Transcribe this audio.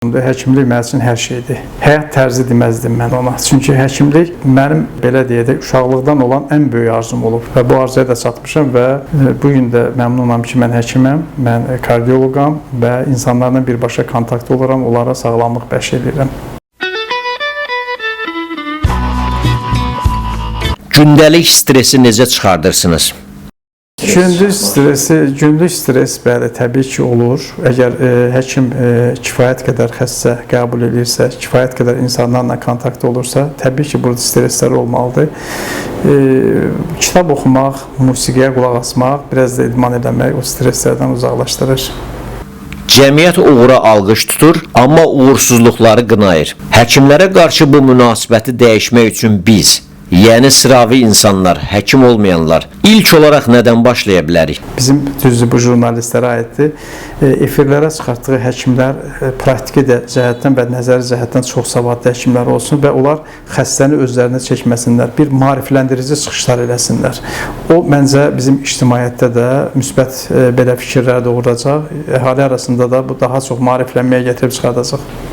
Həkimlik mənim üçün hər şeydir. Həyat tərzi deməzdim mən ona. Çünki həkimlik mənim belə deyək, uşaqlıqdan olan ən böyük arzum olub və bu arzuya da çatmışam və bu gün də məmnunam ki, mən həkiməm, mən kardioloqam və insanlarla birbaşa kontakt oluram, onlara sağlamlıq bəxş edirəm. Gündəlik stresi necə çıxardırsınız? Günlük stres bəli, təbii ki olur. Əgər həkim kifayət qədər xəstə qəbul edirsə, kifayət qədər insanlarla kontakt olursa, təbii ki, burada streslər olmalıdır. Kitab oxumaq, musiqiyə qulaq asmaq, biraz da idman eləmək o streslərdən uzaqlaşdırır. Cəmiyyət uğura alqış tutur, amma uğursuzluqları qınayır. Həkimlərə qarşı bu münasibəti dəyişmək üçün biz, yəni sıravi insanlar, həkim olmayanlar ilk olaraq nədən başlaya bilərik? Bizim düzdür, bu jurnalistlərə aiddir. Efirlərə çıxartdığı həkimlər praktiki cəhətdən və nəzəri cəhətdən çox savadlı həkimlər olsun və onlar xəstəni özlərinə çəkməsinlər, bir maarifləndirici çıxışlar eləsinlər. O, məncə, bizim ictimaiyyətdə də müsbət belə fikirlər doğuracaq. Əhali arasında da bu daha çox maariflənməyə gətirib çıxardacaq.